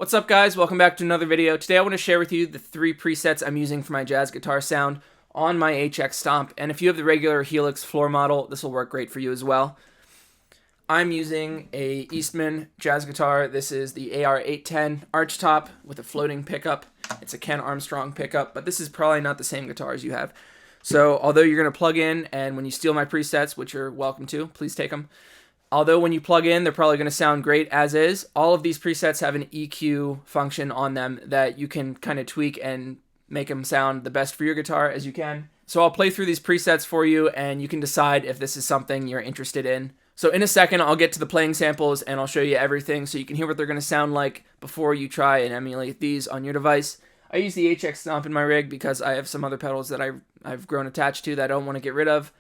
What's up, guys? Welcome back to another video. Today I want to share with you the 3 presets I'm using for my jazz guitar sound on my HX Stomp. And if you have the regular Helix floor model, this will work great for you as well. I'm using a Eastman jazz guitar. This is the AR-810 archtop with a floating pickup. It's a Ken Armstrong pickup, but this is probably not the same guitar as you have. So although you're going to plug in, and when you steal my presets, which you're welcome to, please take them. Although when you plug in, they're probably going to sound great as is. All of these presets have an EQ function on them that you can kind of tweak and make them sound the best for your guitar as you can. So I'll play through these presets for you, and you can decide if this is something you're interested in. So in a second, I'll get to the playing samples, and I'll show you everything so you can hear what they're going to sound like before you try and emulate these on your device. I use the HX Stomp in my rig because I have some other pedals that I've grown attached to that I don't want to get rid of.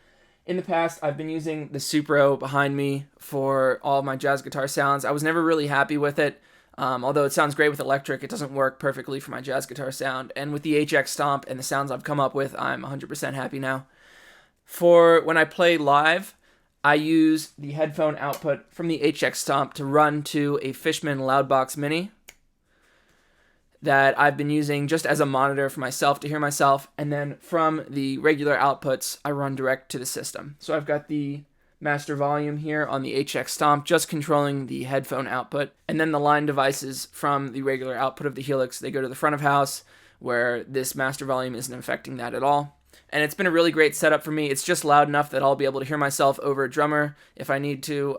In the past, I've been using the Supro behind me for all of my jazz guitar sounds. I was never really happy with it. Although it sounds great with electric, it doesn't work perfectly for my jazz guitar sound. And with the HX Stomp and the sounds I've come up with, I'm 100% happy now. For when I play live, I use the headphone output from the HX Stomp to run to a Fishman Loudbox Mini that I've been using just as a monitor for myself to hear myself, and then from the regular outputs, I run direct to the system. So I've got the master volume here on the HX Stomp, just controlling the headphone output, and then the line devices from the regular output of the Helix, they go to the front of house, where this master volume isn't affecting that at all. And it's been a really great setup for me. It's just loud enough that I'll be able to hear myself over a drummer if I need to,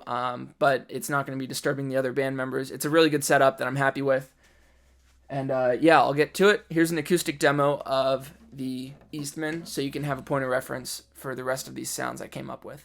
but it's not going to be disturbing the other band members. It's a really good setup that I'm happy with. And yeah, I'll get to it. Here's an acoustic demo of the Eastman, so you can have a point of reference for the rest of these sounds I came up with.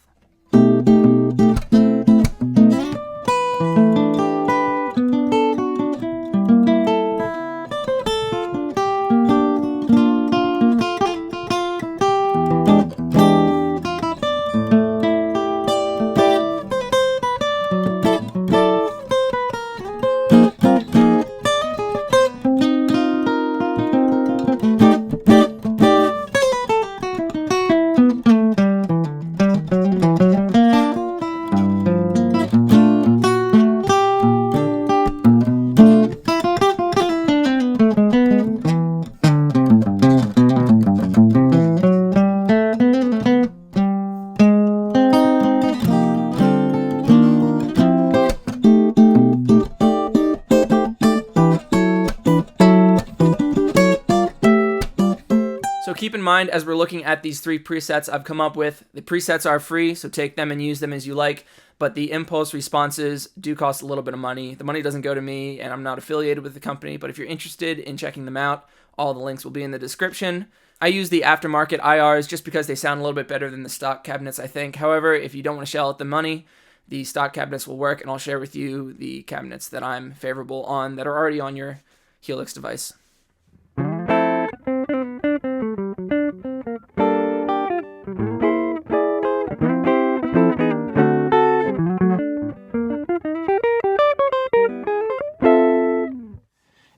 So keep in mind, as we're looking at these 3 presets I've come up with, the presets are free, so take them and use them as you like, but the impulse responses do cost a little bit of money. The money doesn't go to me, and I'm not affiliated with the company, but if you're interested in checking them out, all the links will be in the description. I use the aftermarket IRs just because they sound a little bit better than the stock cabinets, I think. However, if you don't want to shell out the money, the stock cabinets will work, and I'll share with you the cabinets that I'm favorable on that are already on your Helix device.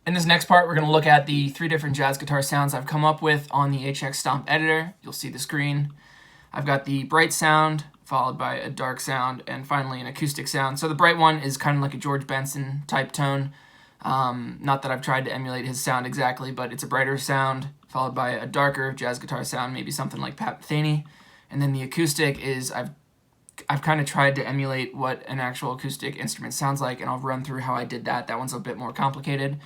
In this next part, we're going to look at the 3 different jazz guitar sounds I've come up with on the HX Stomp editor. You'll see the screen. I've got the bright sound, followed by a dark sound, and finally an acoustic sound. So the bright one is kind of like a George Benson type tone. Not that I've tried to emulate his sound exactly, but it's a brighter sound, followed by a darker jazz guitar sound, maybe something like Pat Metheny. And then the acoustic is, I've kind of tried to emulate what an actual acoustic instrument sounds like, and I'll run through how I did that. That one's a bit more complicated.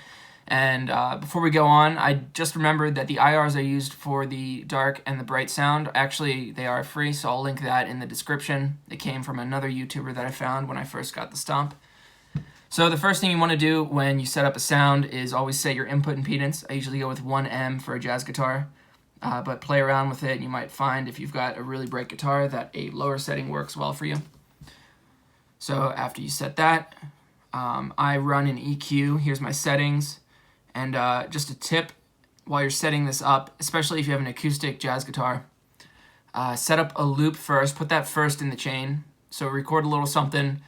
And before we go on, I just remembered that the IRs I used for the dark and the bright sound, actually they are free, so I'll link that in the description. It came from another YouTuber that I found when I first got the Stomp. So the first thing you want to do when you set up a sound is always set your input impedance. I usually go with 1M for a jazz guitar, but play around with it, and you might find if you've got a really bright guitar that a lower setting works well for you. So after you set that, I run an EQ. Here's my settings. And just a tip, while you're setting this up, especially if you have an acoustic jazz guitar, set up a loop first, put that first in the chain. So record a little something,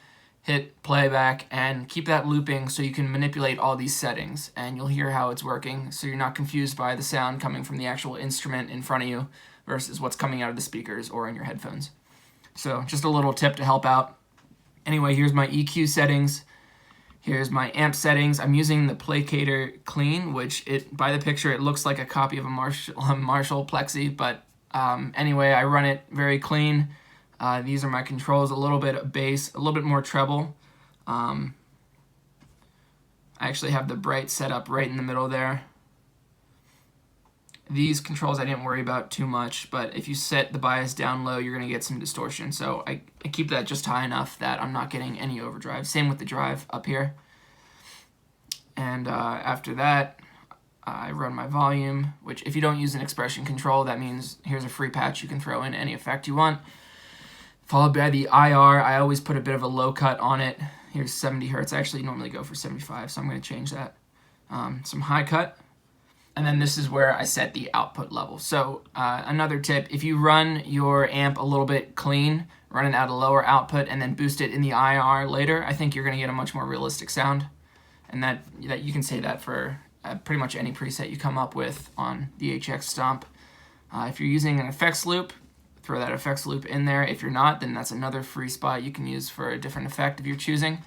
hit playback, and keep that looping so you can manipulate all these settings, and you'll hear how it's working, so you're not confused by the sound coming from the actual instrument in front of you versus what's coming out of the speakers or in your headphones. So just a little tip to help out. Anyway, here's my EQ settings. Here's my amp settings. I'm using the Placator Clean, which by the picture it looks like a copy of a Marshall Plexi, but anyway, I run it very clean. These are my controls, a little bit of bass, a little bit more treble. I actually have the bright set up right in the middle there. These controls I didn't worry about too much, but if you set the bias down low, you're going to get some distortion. So I keep that just high enough that I'm not getting any overdrive. Same with the drive up here. And after that, I run my volume, which if you don't use an expression control, that means here's a free patch. You can throw in any effect you want. Followed by the IR. I always put a bit of a low cut on it. Here's 70 hertz. I actually normally go for 75, so I'm going to change that. Some high cut. And then this is where I set the output level. So another tip, if you run your amp a little bit clean, run it at a lower output, and then boost it in the IR later, I think you're going to get a much more realistic sound. And that you can say that for pretty much any preset you come up with on the HX Stomp. If you're using an effects loop, throw that effects loop in there. If you're not, then that's another free spot you can use for a different effect if you're choosing.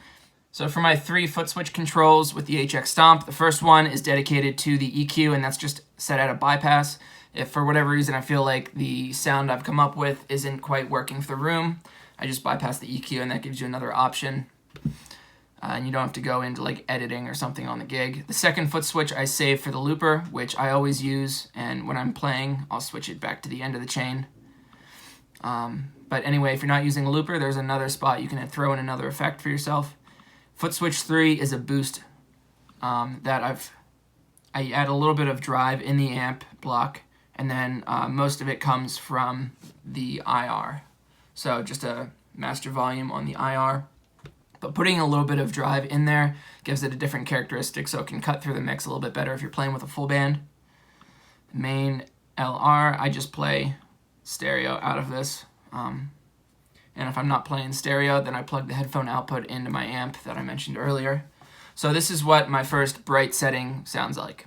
So for my 3 foot switch controls with the HX Stomp, the first one is dedicated to the EQ, and that's just set at a bypass. If for whatever reason I feel like the sound I've come up with isn't quite working for the room, I just bypass the EQ, and that gives you another option. And you don't have to go into like editing or something on the gig. The second foot switch I save for the looper, which I always use, and when I'm playing, I'll switch it back to the end of the chain. But anyway, if you're not using a looper, there's another spot you can throw in another effect for yourself. Foot switch 3 is a boost that I add a little bit of drive in the amp block, and then most of it comes from the IR. So just a master volume on the IR. But putting a little bit of drive in there gives it a different characteristic, so it can cut through the mix a little bit better if you're playing with a full band. Main LR, I just play stereo out of this. And if I'm not playing stereo, then I plug the headphone output into my amp that I mentioned earlier. So this is what my first bright setting sounds like.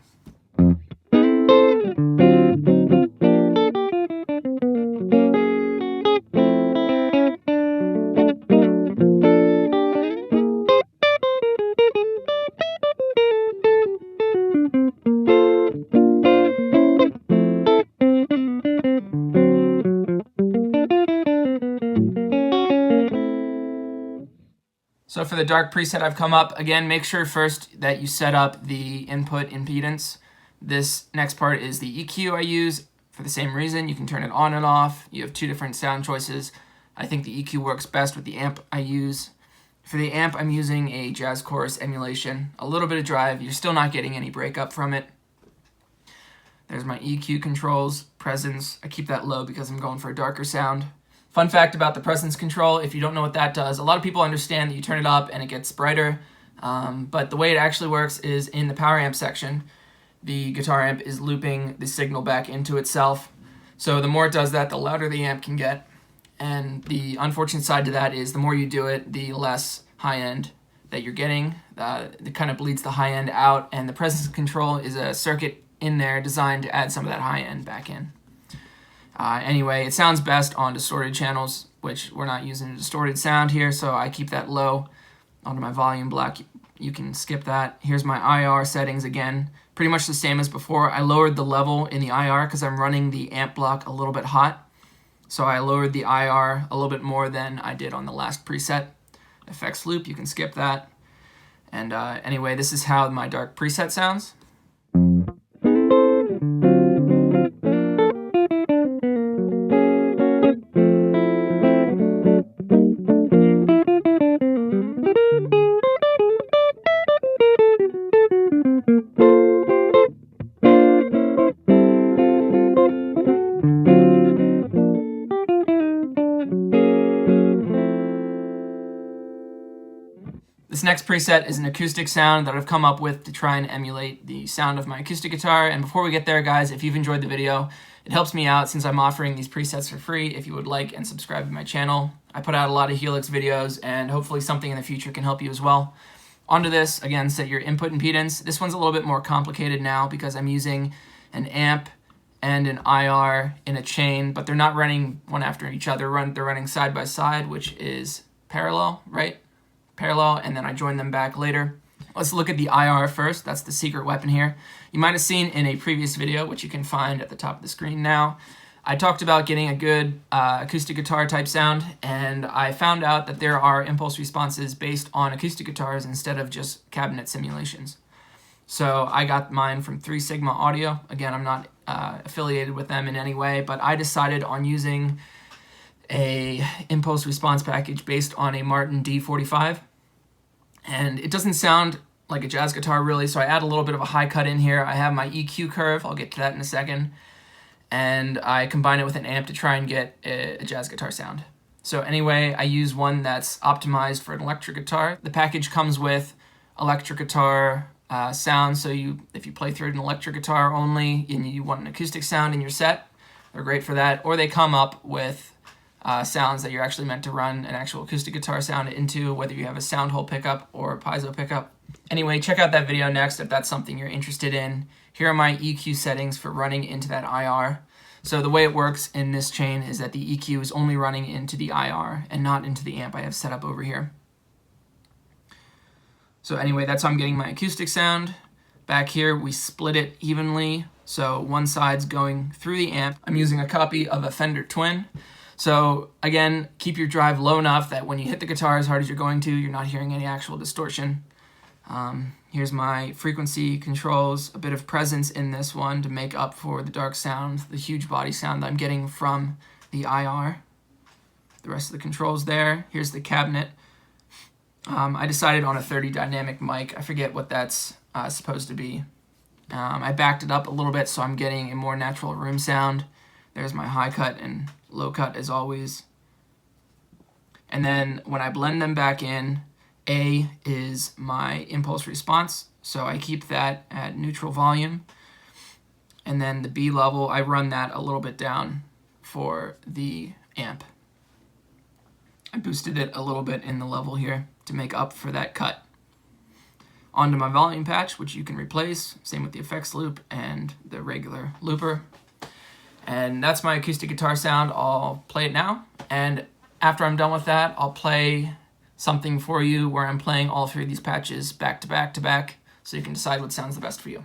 So for the dark preset I've come up, again, make sure first that you set up the input impedance. This next part is the EQ I use for the same reason. You can turn it on and off. You have 2 different sound choices. I think the EQ works best with the amp I use. For the amp, I'm using a jazz chorus emulation. A little bit of drive. You're still not getting any breakup from it. There's my EQ controls, presence. I keep that low because I'm going for a darker sound. Fun fact about the presence control, if you don't know what that does, a lot of people understand that you turn it up and it gets brighter, but the way it actually works is in the power amp section, the guitar amp is looping the signal back into itself. So the more it does that, the louder the amp can get. And the unfortunate side to that is the more you do it, the less high end that you're getting. It kind of bleeds the high end out, and the presence control is a circuit in there designed to add some of that high end back in. Anyway, it sounds best on distorted channels, which we're not using a distorted sound here, so I keep that low onto my volume block. You can skip that. Here's my IR settings again. Pretty much the same as before. I lowered the level in the IR because I'm running the amp block a little bit hot. So I lowered the IR a little bit more than I did on the last preset. Effects loop, you can skip that. And anyway, this is how my dark preset sounds. This next preset is an acoustic sound that I've come up with to try and emulate the sound of my acoustic guitar. And before we get there, guys, if you've enjoyed the video, it helps me out since I'm offering these presets for free if you would like and subscribe to my channel. I put out a lot of Helix videos, and hopefully something in the future can help you as well. Onto this, again, set your input impedance. This one's a little bit more complicated now because I'm using an amp and an IR in a chain, but they're not running one after each other. They're running side by side, which is parallel, right? Parallel, and then I join them back later. Let's look at the IR first. That's the secret weapon here. You might have seen in a previous video, which you can find at the top of the screen now, I talked about getting a good acoustic guitar type sound, and I found out that there are impulse responses based on acoustic guitars instead of just cabinet simulations. So I got mine from 3 Sigma Audio. Again, I'm not affiliated with them in any way, but I decided on using a impulse response package based on a Martin D45. And it doesn't sound like a jazz guitar really, so I add a little bit of a high cut in here. I have my EQ curve, I'll get to that in a second. And I combine it with an amp to try and get a jazz guitar sound. So anyway, I use one that's optimized for an electric guitar. The package comes with electric guitar sound, so if you play through an electric guitar only and you want an acoustic sound in your set, they're great for that. Or they come up with sounds that you're actually meant to run an actual acoustic guitar sound into, whether you have a sound hole pickup or a piezo pickup. Anyway, check out that video next if that's something you're interested in. Here are my EQ settings for running into that IR. So the way it works in this chain is that the EQ is only running into the IR and not into the amp I have set up over here. So anyway, that's how I'm getting my acoustic sound. Back here, we split it evenly, so one side's going through the amp. I'm using a copy of a Fender Twin. So again, keep your drive low enough that when you hit the guitar as hard as you're going to, you're not hearing any actual distortion. Here's my frequency controls, a bit of presence in this one to make up for the dark sound, the huge body sound that I'm getting from the IR. The rest of the controls there. Here's the cabinet. I decided on a 30 dynamic mic. I forget what that's supposed to be. I backed it up a little bit so I'm getting a more natural room sound. There's my high cut and low cut as always. And then when I blend them back in, A is my impulse response, so I keep that at neutral volume. And then the B level, I run that a little bit down for the amp. I boosted it a little bit in the level here to make up for that cut. Onto my volume patch, which you can replace, same with the effects loop and the regular looper. And that's my acoustic guitar sound. I'll play it now, and after I'm done with that, I'll play something for you where I'm playing all 3 of these patches back to back to back, so you can decide what sounds the best for you.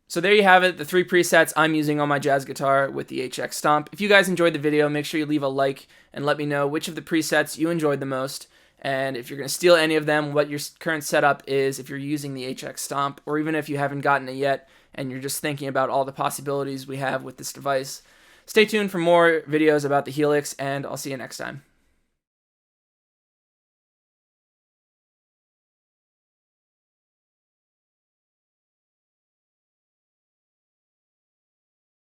So there you have it, the 3 presets I'm using on my jazz guitar with the HX Stomp. If you guys enjoyed the video, make sure you leave a like and let me know which of the presets you enjoyed the most. And if you're going to steal any of them, what your current setup is if you're using the HX Stomp, or even if you haven't gotten it yet and you're just thinking about all the possibilities we have with this device. Stay tuned for more videos about the Helix, and I'll see you next time.